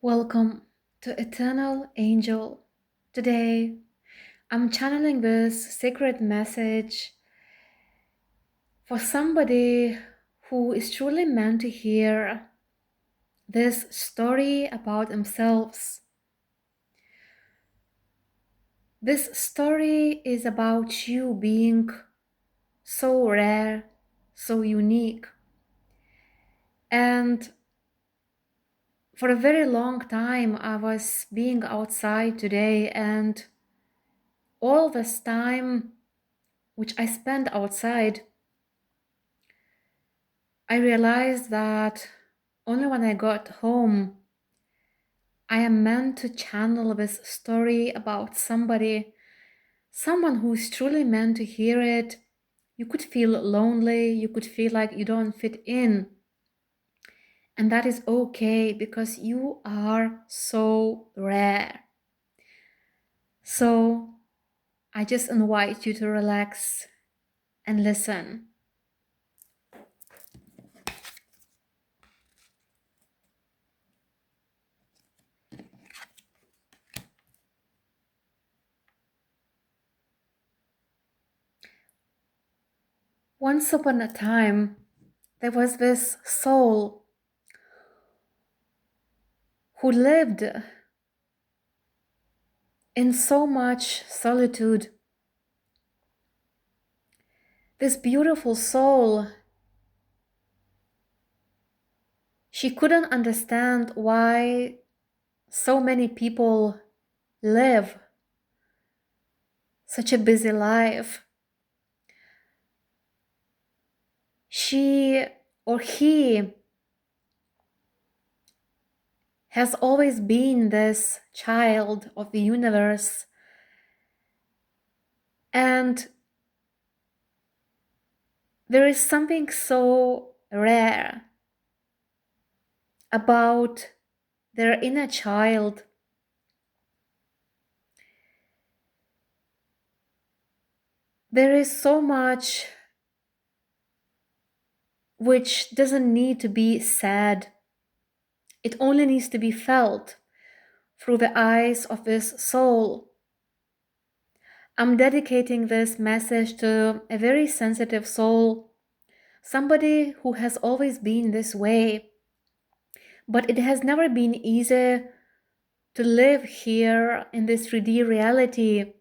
Welcome to Eternal Angel. Today, I'm channeling this sacred message for somebody who is truly meant to hear this story about themselves. This story is about you being so rare, so unique. And for a very long time, I was being outside today, and all this time which I spent outside, I realized that only when I got home, I am meant to channel this story about someone who's truly meant to hear it. You could feel lonely, you could feel like you don't fit in. And that is okay because you are so rare. So I just invite you to relax and listen. Once upon a time, there was this soul who lived in so much solitude. This beautiful soul, she couldn't understand why so many people live such a busy life. She or he has always been this child of the universe, and there is something so rare about their inner child. There is so much which doesn't need to be said. It only needs to be felt through the eyes of this soul. I'm dedicating this message to a very sensitive soul, somebody who has always been this way, but it has never been easy to live here in this 3D reality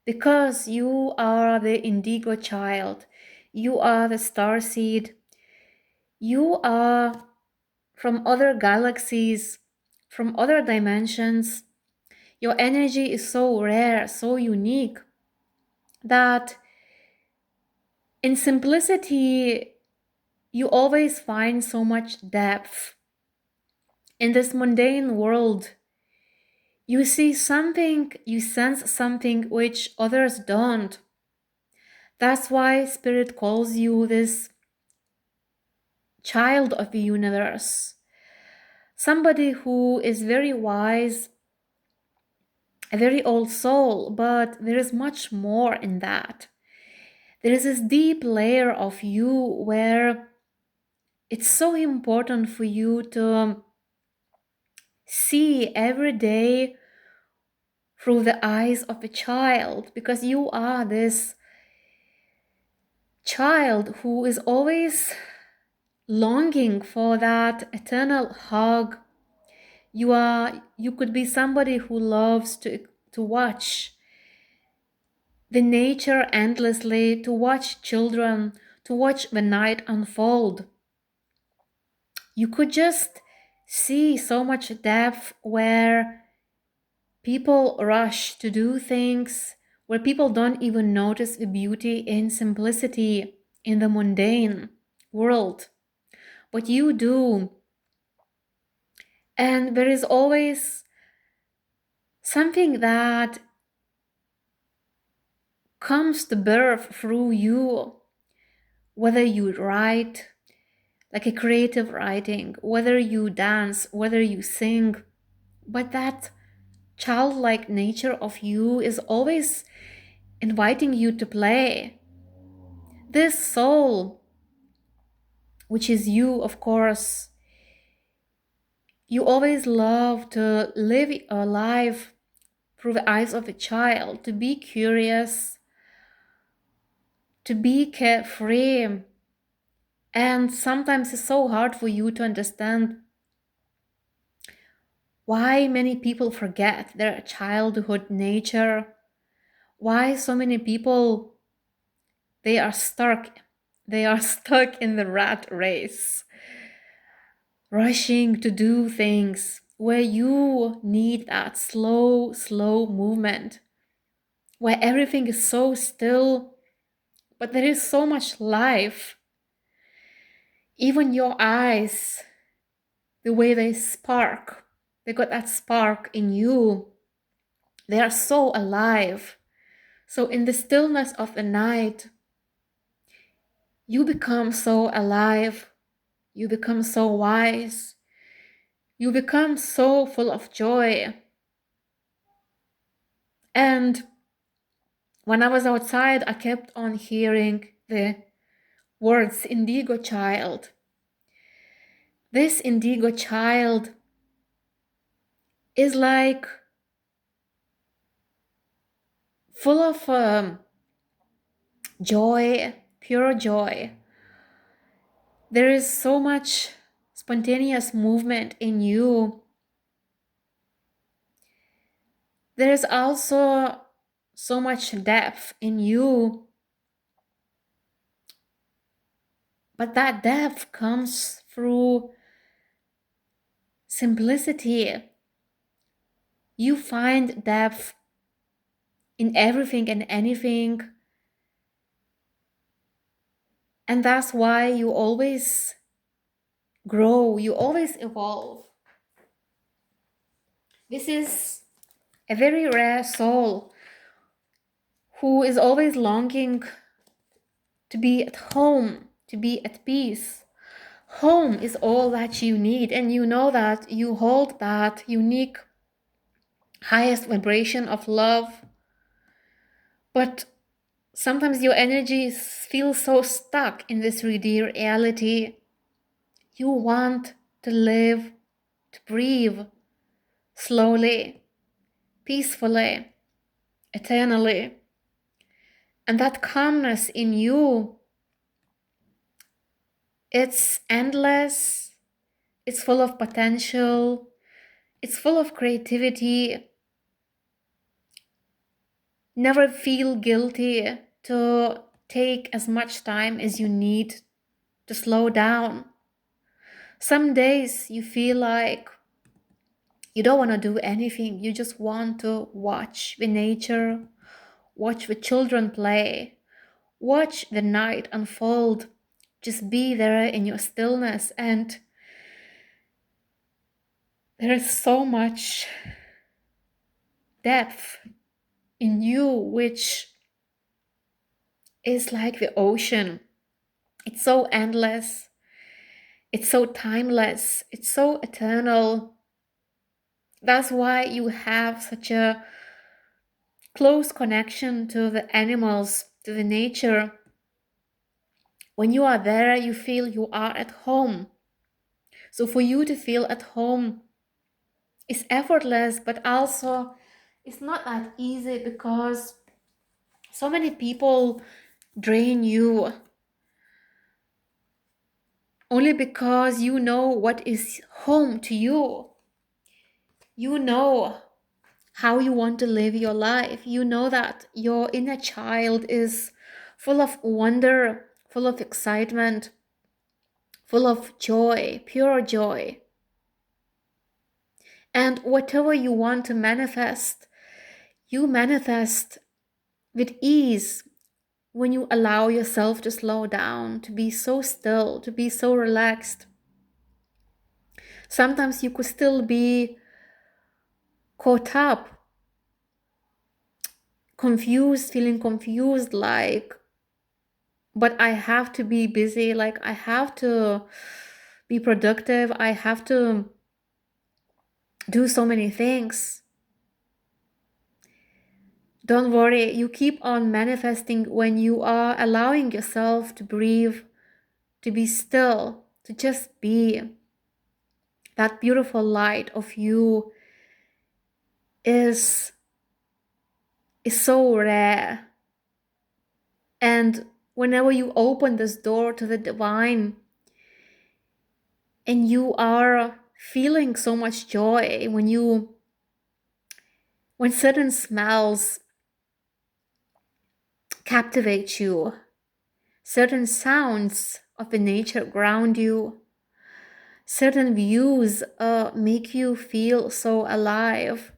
because you are the indigo child, you are the starseed, you are from other galaxies, from other dimensions. Your energy is so rare, so unique, that in simplicity, you always find so much depth. In this mundane world, you see something, you sense something which others don't. That's why Spirit calls you this child of the universe. Somebody who is very wise, a very old soul, but there is much more in that. There is this deep layer of you where it's so important for you to see every day through the eyes of a child, because you are this child who is always longing for that eternal hug. You could be somebody who loves to watch the nature endlessly, to watch children, to watch the night unfold. You could just see so much depth where people rush to do things, where people don't even notice the beauty in simplicity in the mundane world. But you do. And there is always something that comes to birth through you, whether you write, like a creative writing, whether you dance, whether you sing, but that childlike nature of you is always inviting you to play. This soul, which is you, of course, You always love to live a life through the eyes of a child, to be curious, to be carefree. And sometimes it's so hard for you to understand why many people forget their childhood nature, why so many people, they are stuck in the rat race, rushing to do things where you need that slow movement, where everything is so still, but there is so much life. Even your eyes, the way they spark, they got that spark in you. They are so alive. So in the stillness of the night, you become so alive. You become so wise. You become so full of joy. And when I was outside, I kept on hearing the words indigo child. This indigo child is like full of joy, pure joy. There is so much spontaneous movement in you. There is also so much depth in you. But that depth comes through simplicity. You find depth in everything and anything. And that's why you always grow, you always evolve. This is a very rare soul who is always longing to be at home, to be at peace. Home is all that you need, and you know that you hold that unique highest vibration of love. But sometimes your energy feels so stuck in this 3D reality. You want to live, to breathe slowly, peacefully, eternally. And that calmness in you, it's endless, it's full of potential, it's full of creativity. Never feel guilty to take as much time as you need to slow down. Some days you feel like you don't want to do anything. You just want to watch the nature, watch the children play, watch the night unfold. Just be there in your stillness. And there is so much depth in you, which is like the ocean. It's so endless. It's so timeless. It's so eternal. That's why you have such a close connection to the animals, to the nature. When you are there, you feel you are at home. So for you to feel at home is effortless, but also it's not that easy because so many people drain you only because you know what is home to you. You know how you want to live your life. You know that your inner child is full of wonder, full of excitement, full of joy, pure joy. And whatever you want to manifest, you manifest with ease when you allow yourself to slow down, to be so still, to be so relaxed. Sometimes you could still be caught up, confused, feeling confused, like, but I have to be busy, like I have to be productive, I have to do so many things. Don't worry, you keep on manifesting when you are allowing yourself to breathe, to be still, to just be. That beautiful light of you is so rare. And whenever you open this door to the divine and you are feeling so much joy, when certain smells captivate you, certain sounds of the nature ground you, certain views make you feel so alive.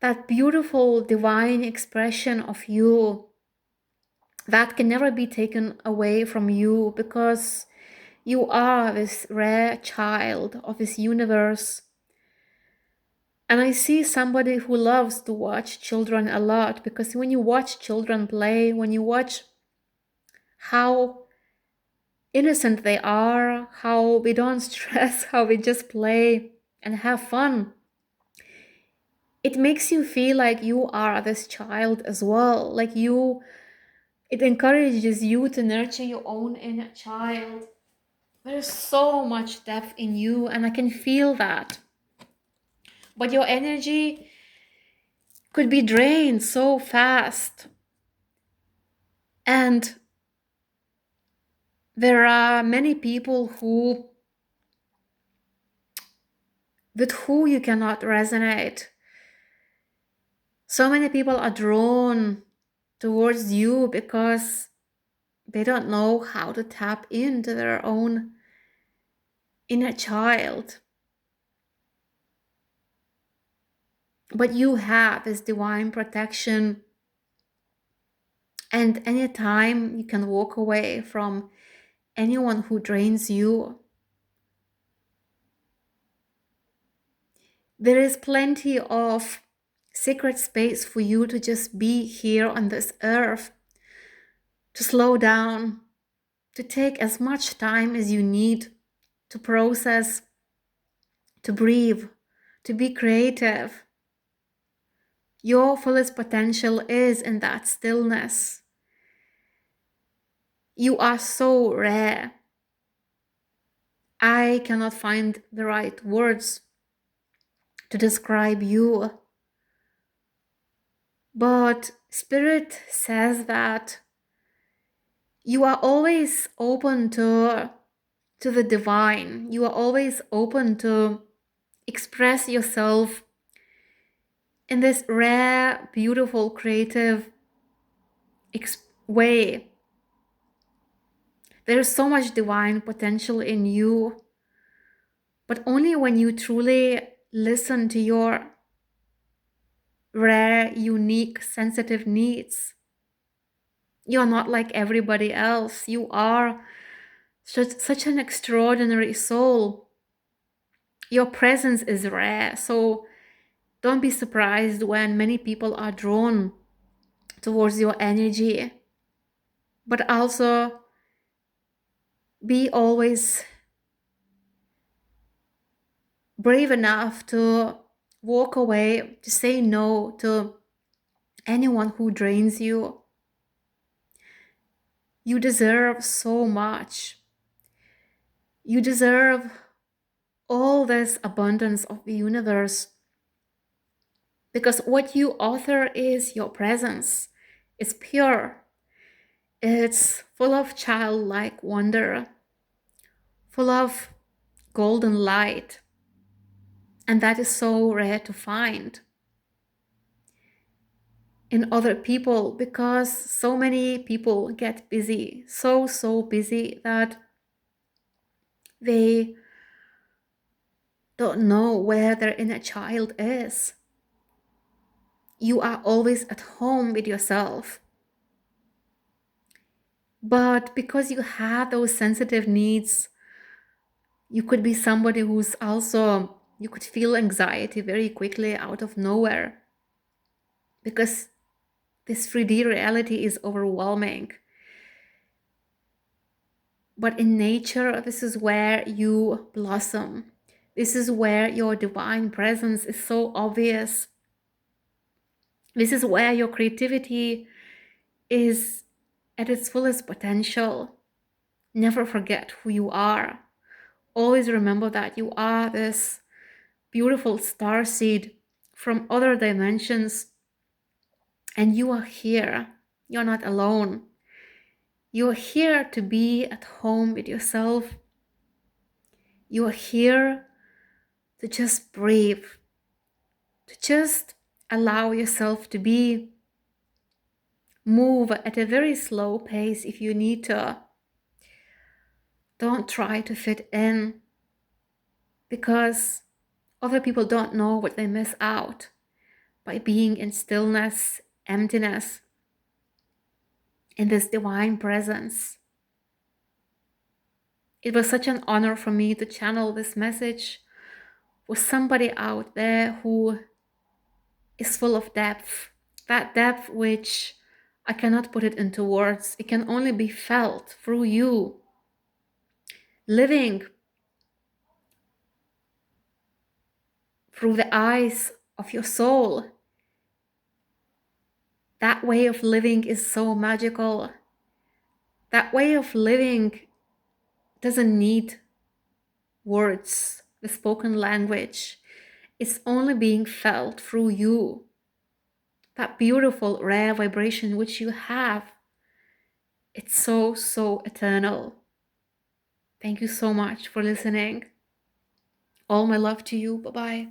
That beautiful divine expression of you that can never be taken away from you, because you are this rare child of this universe. And I see somebody who loves to watch children a lot, because when you watch children play, when you watch how innocent they are, how they don't stress, how they just play and have fun, it makes you feel like you are this child as well. Like it encourages you to nurture your own inner child. There's so much depth in you, and I can feel that. But your energy could be drained so fast. And there are many people with who you cannot resonate. So many people are drawn towards you because they don't know how to tap into their own inner child. But you have this divine protection, and anytime you can walk away from anyone who drains you. There is plenty of sacred space for you to just be here on this earth, to slow down, to take as much time as you need to process, to breathe, to be creative. Your fullest potential is in that stillness. You are so rare. I cannot find the right words to describe you. But Spirit says that you are always open to the divine. You are always open to express yourself in this rare, beautiful, creative way. There is so much divine potential in you, but only when you truly listen to your rare, unique, sensitive needs. You're not like everybody else. You are such an extraordinary soul. Your presence is rare, so don't be surprised when many people are drawn towards your energy. But also be always brave enough to walk away, to say no to anyone who drains you. You deserve so much. You deserve all this abundance of the universe, because what you author is your presence. It's pure. It's full of childlike wonder, full of golden light. And that is so rare to find in other people, because so many people get busy, so busy that they don't know where their inner child is. You are always at home with yourself. But because you have those sensitive needs, you could be somebody who's also, you could feel anxiety very quickly out of nowhere, because this 3D reality is overwhelming. But in nature, this is where you blossom. This is where your divine presence is so obvious. This is where your creativity is at its fullest potential. Never forget who you are. Always remember that you are this beautiful starseed from other dimensions, and you are here. You're not alone. You're here to be at home with yourself. You're here to just breathe, to just allow yourself to be, move at a very slow pace if you need to. Don't try to fit in, because other people don't know what they miss out by being in stillness, emptiness, in this divine presence. It was such an honor for me to channel this message for somebody out there who is full of depth, that depth which I cannot put it into words. It can only be felt through you, living through the eyes of your soul. That way of living is so magical. That way of living doesn't need words, the spoken language. It's only being felt through you. That beautiful, rare vibration which you have, it's so, so eternal. Thank you so much for listening. All my love to you. Bye-bye.